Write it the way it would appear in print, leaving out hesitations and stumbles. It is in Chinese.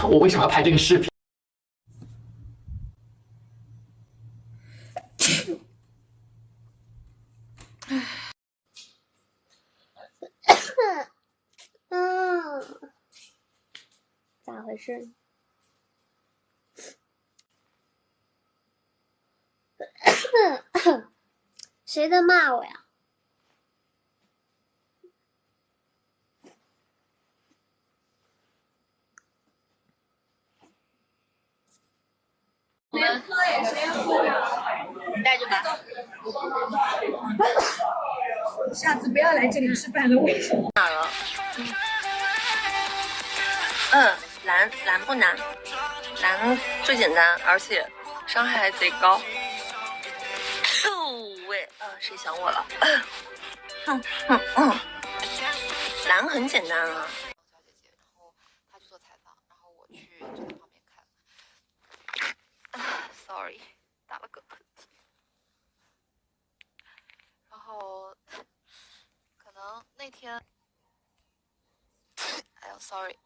我为什么要拍这个视频？咋回事？谁在骂我呀？你带着吧。下次不要来这里吃饭了，为什么？哪了？蓝不难，蓝最简单，而且伤害还贼高。喂，谁想我了？蓝很简单啊。小姐姐，然后她去做采访，然后我去就在旁边看。Sorry， 打了个喷嚏。然后可能那天，哎呦，sorry。